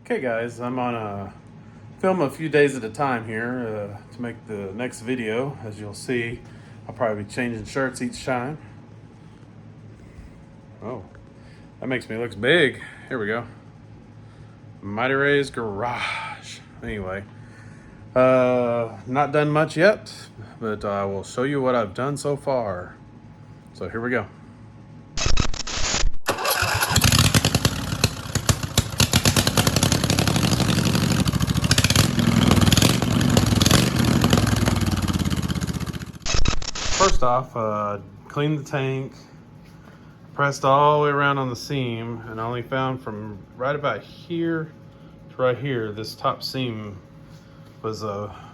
Okay guys, I'm on a film a few days at a time here to make the next video. As you'll see, I'll probably be changing shirts each time. Oh, that makes me look big. Here we go. Mighty Ray's Garage. Anyway, not done much yet, but I will show you what I've done so far. So here we go. First off, cleaned the tank, pressed all the way around on the seam, and I only found from right about here to right here, this top seam was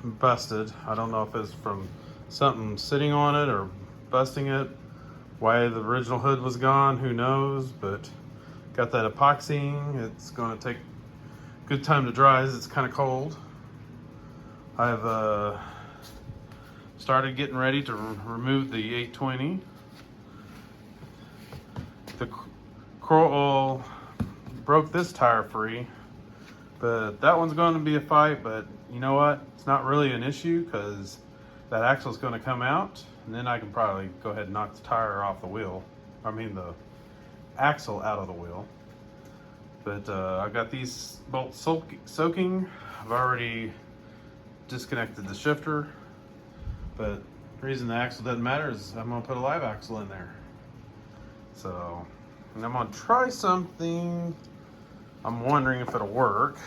busted. I don't know if it's from something sitting on it or busting it, why the original hood was gone, who knows, but got that epoxying. It's going to take a good time to dry as it's kind of cold. I've started getting ready to remove the 820. The Coral Oil broke this tire free, but that one's going to be a fight. But you know what? It's not really an issue because that axle's going to come out, and then I can probably go ahead and knock the tire off the wheel. I mean the axle out of the wheel. But I've got these bolts soaking. I've already disconnected the shifter. But the reason the axle doesn't matter is I'm going to put a live axle in there. So, and I'm going to try something. I'm wondering if it'll work.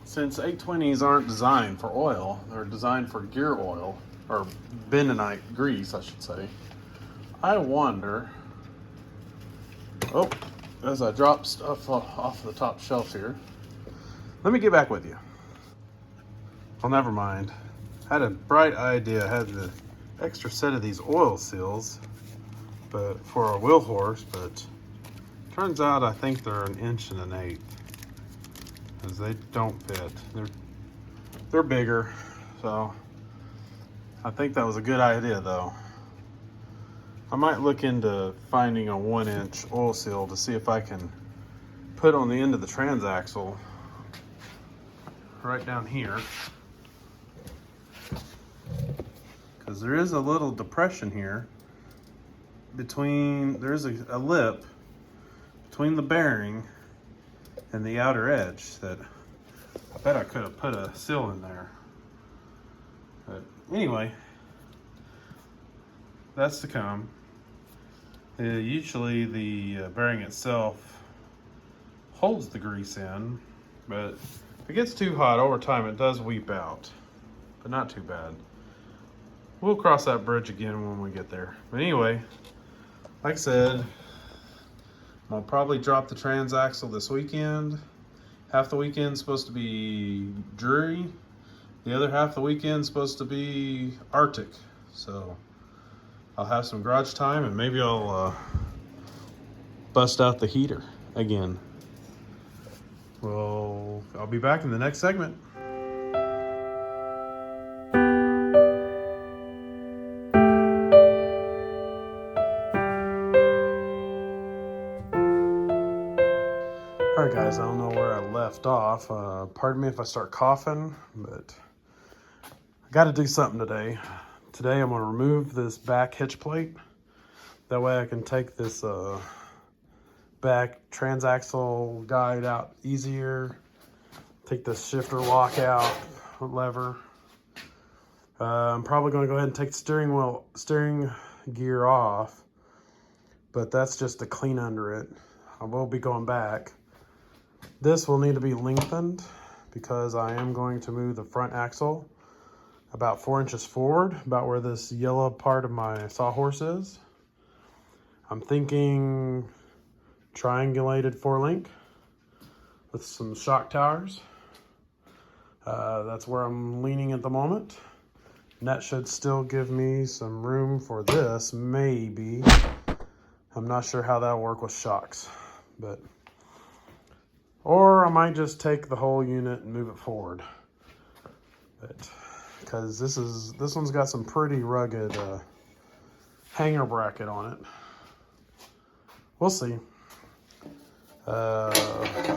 Since 820s aren't designed for oil, they're designed for gear oil, or bentonite grease, I should say. I wonder, as I drop stuff off the top shelf here, let me get back with you. Well, never mind. I had a bright idea. I had the extra set of these oil seals, but for a wheel horse, but turns out I think they're 1 1/8 inch, because they don't fit. They're bigger, so I think that was a good idea though. I might look into finding a 1-inch oil seal to see if I can put on the end of the transaxle right down here. Because there is a little depression here between, there's a lip between the bearing and the outer edge that I bet I could have put a seal in there. But anyway, that's to come. Usually the bearing itself holds the grease in, but if it gets too hot over time it does weep out, but not too bad. We'll cross that bridge again when we get there. But anyway, like I said, I'll probably drop the transaxle this weekend. Half the weekend's supposed to be dreary. The other half of the weekend's supposed to be Arctic. So I'll have some garage time and maybe I'll bust out the heater again. Well, I'll be back in the next segment. Alright guys, I don't know where I left off. Pardon me if I start coughing, but I got to do something today. Today I'm going to remove this back hitch plate. That way I can take this back transaxle guide out easier. Take this shifter lock out, lever. I'm probably going to go ahead and take the steering gear off, but that's just to clean under it. I will be going back. This will need to be lengthened because I am going to move the front axle about 4 inches forward, about where this yellow part of my sawhorse is. I'm thinking triangulated 4-link with some shock towers. That's where I'm leaning at the moment. And that should still give me some room for this, maybe. I'm not sure how that'll work with shocks, but or I might just take the whole unit and move it forward. But because this one's got some pretty rugged hanger bracket on it. We'll see.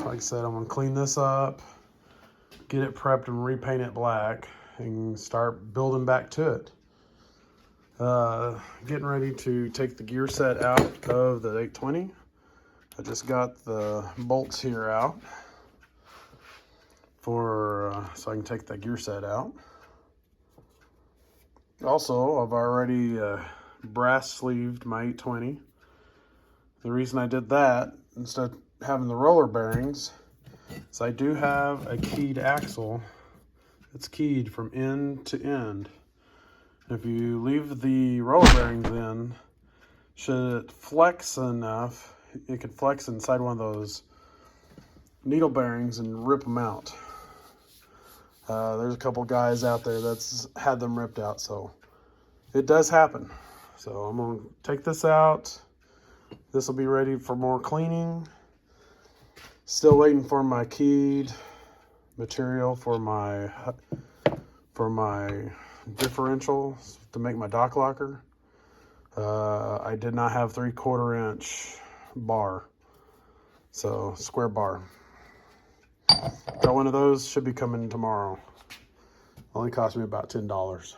like I said, I'm gonna clean this up, get it prepped and repaint it black, and start building back to it. Getting ready to take the gear set out of the 820. I just got the bolts here out for so I can take the gear set out. Also, I've already brass sleeved my 820. The reason I did that instead of having the roller bearings is I do have a keyed axle. It's keyed from end to end. If you leave the roller bearings in, should it flex enough, it could flex inside one of those needle bearings and rip them out. There's a couple guys out there that's had them ripped out, so it does happen. So I'm gonna take this out. This will be ready for more cleaning. Still waiting for my keyed material for my differential to make my dock locker. I did not have 3/4 inch bar, so square bar. Got one of those, should be coming tomorrow. Only cost me about $10,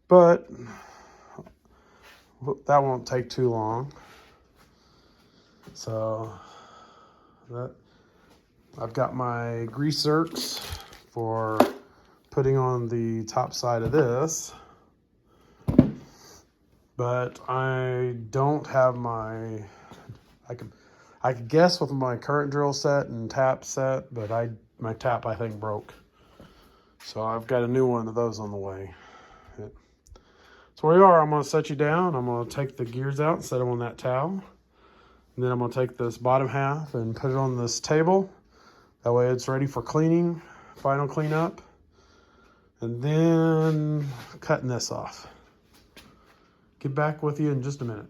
but that won't take too long. So I've got my grease zerks for putting on the top side of this, but I don't have my, I could guess with my current drill set and tap set, but my tap I think broke. So I've got a new one of those on the way. So where you are, I'm gonna set you down. I'm gonna take the gears out and set them on that towel. And then I'm gonna take this bottom half and put it on this table. That way it's ready for cleaning, final cleanup. And then cutting this off. Get back with you in just a minute.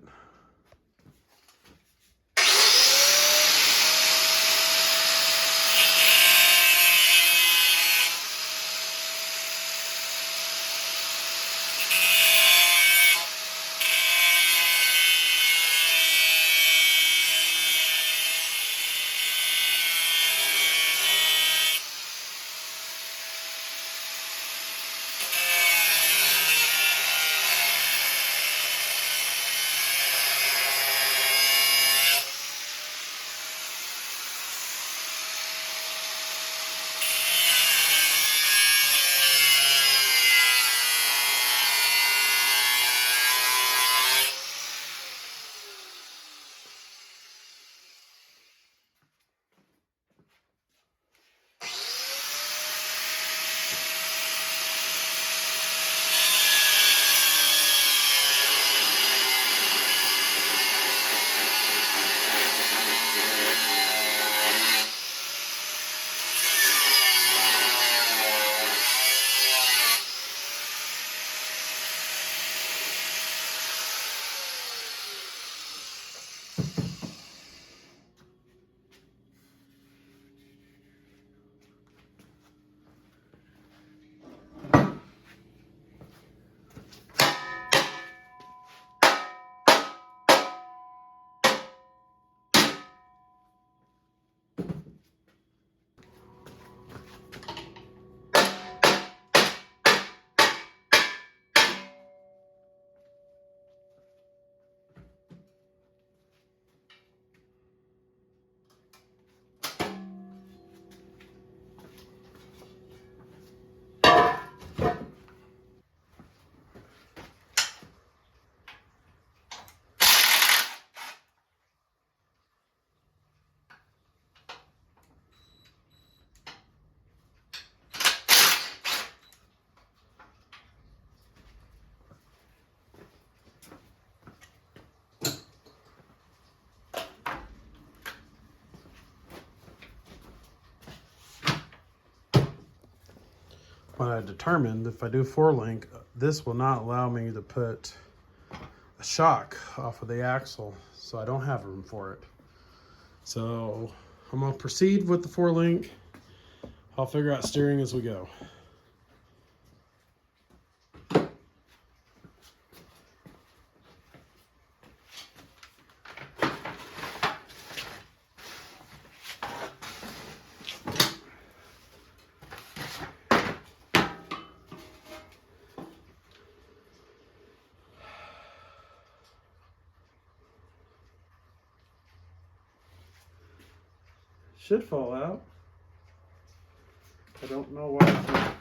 What I determined, if I do 4-link, this will not allow me to put a shock off of the axle, so I don't have room for it. So I'm gonna proceed with the 4-link. I'll figure out steering as we go. should fall out. I don't know why it's not.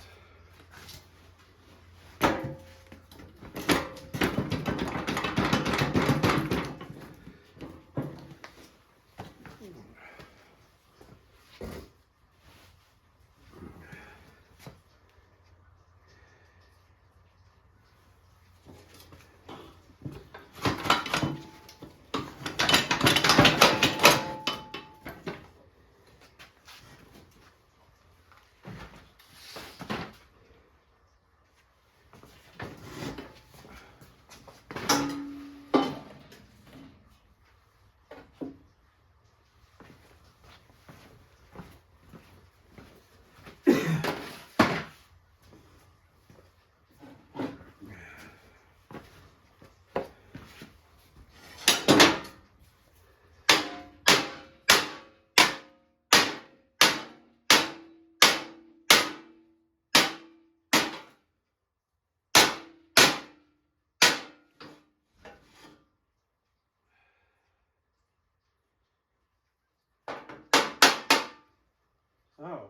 Oh.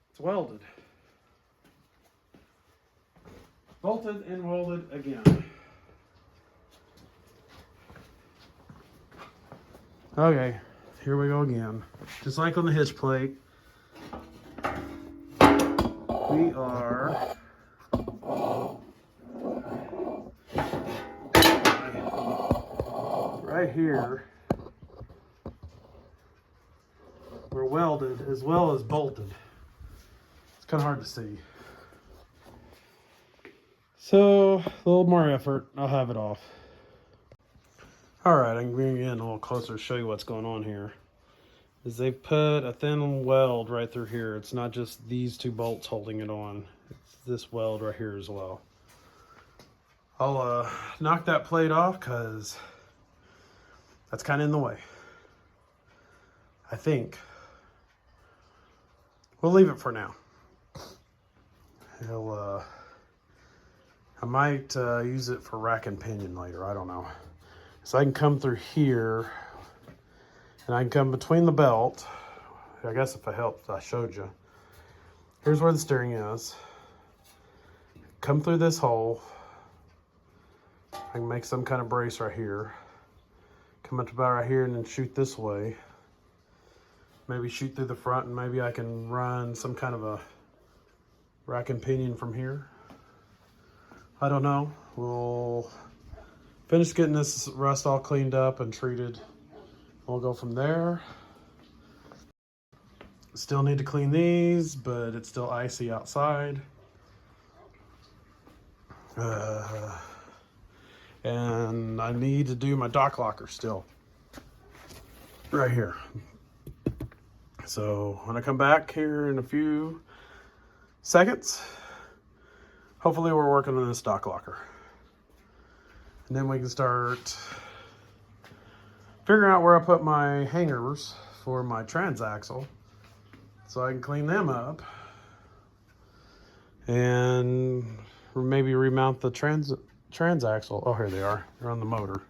It's welded. Bolted and welded again. Okay, here we go again. Just like on the hitch plate, we are right here. We're welded as well as bolted. It's kind of hard to see. So, a little more effort, I'll have it off. Alright, I'm bringing it in a little closer to show you what's going on here. Is they put a thin weld right through here. It's not just these two bolts holding it on. It's this weld right here as well. I'll knock that plate off because that's kind of in the way. I think. We'll leave it for now. I might use it for rack and pinion later, I don't know. So I can come through here, and I can come between the belt. I guess if it helps, I showed you. Here's where the steering is. Come through this hole. I can make some kind of brace right here. Come up to about right here and then shoot this way. Maybe shoot through the front, and maybe I can run some kind of a rack and pinion from here. I don't know. We'll finish getting this rust all cleaned up and treated. We'll go from there. Still need to clean these, but it's still icy outside. And I need to do my dock locker still. Right here. So when I come back here in a few seconds, hopefully we're working on this dock locker. And then we can start figuring out where I put my hangers for my transaxle so I can clean them up and maybe remount the transaxle. Oh, here they are. They're on the motor.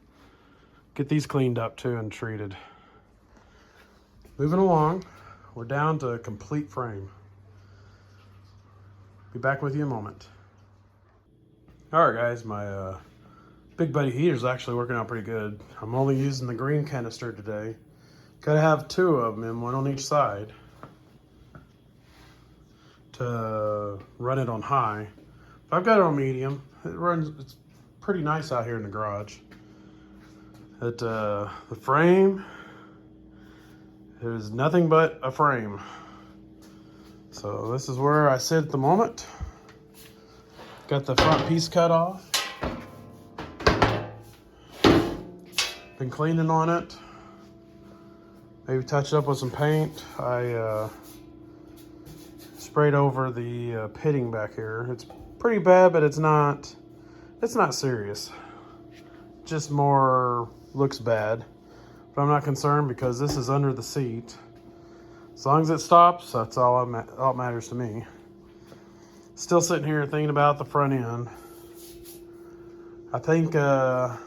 Get these cleaned up too and treated. Moving along, we're down to a complete frame. Be back with you in a moment. All right, guys, my Big Buddy heater is actually working out pretty good. I'm only using the green canister today. Gotta have two of them, one on each side, to run it on high. But I've got it on medium. It's pretty nice out here in the garage. The frame is nothing but a frame. So this is where I sit at the moment. Got the front piece cut off. Been cleaning on it. Maybe touch it up with some paint. I sprayed over the pitting back here. It's pretty bad, but it's not serious. Just more looks bad. But I'm not concerned because this is under the seat. As long as it stops, that's all that matters to me. Still sitting here thinking about the front end. I think I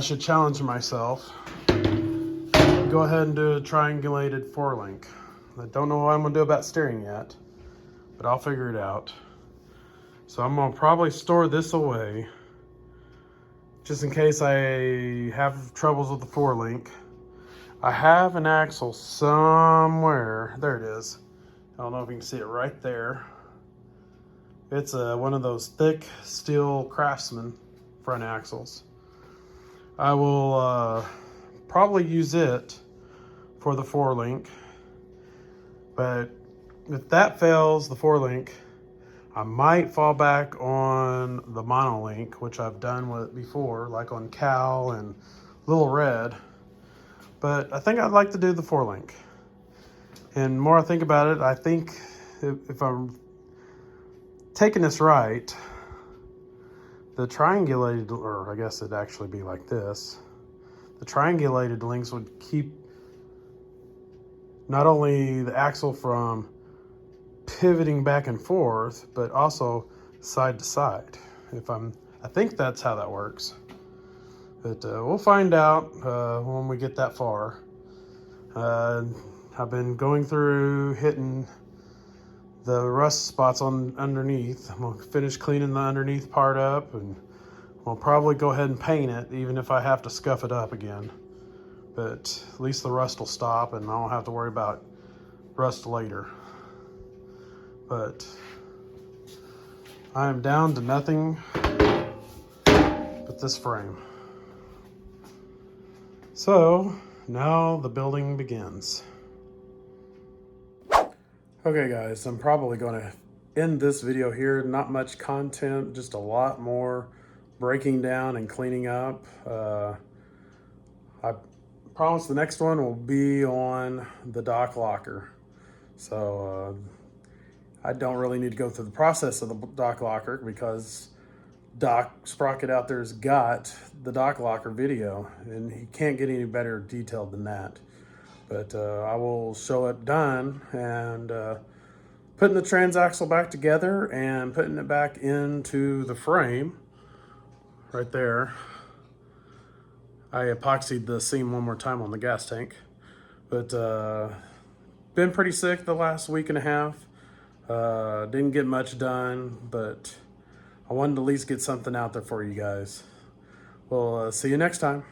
should challenge myself. Go go ahead and do a triangulated four-link. I don't know what I'm gonna do about steering yet, but I'll figure it out. So I'm gonna probably store this away just in case I have troubles with the four-link. I have an axle somewhere. There it is. I don't know if you can see it right there. It's one of those thick steel Craftsman front axles. I will probably use it for the four-link, but if that fails, the four-link, I might fall back on the monolink, which I've done with before, like on Cal and Little Red. But I think I'd like to do the four-link. And the more I think about it, I think if I'm taking this right, the triangulated, or I guess it'd actually be like this, the triangulated links would keep not only the axle from pivoting back and forth, but also side to side. I think that's how that works. But we'll find out when we get that far. I've been going through hitting the rust spots on underneath. I'm gonna finish cleaning the underneath part up, and I'll probably go ahead and paint it, even if I have to scuff it up again. But at least the rust will stop, and I don't have to worry about rust later. But I am down to nothing but this frame. So now the building begins. Okay guys, I'm probably going to end this video here. Not much content, just a lot more breaking down and cleaning up. I promise the next one will be on the dock locker. So I don't really need to go through the process of the dock locker because Sprocket out there's got the dock locker video, and he can't get any better detailed than that. But I will show it done and putting the transaxle back together and putting it back into the frame right there. I epoxied the seam one more time on the gas tank, but been pretty sick the last week and a half. Didn't get much done, but I wanted to at least get something out there for you guys. We'll see you next time.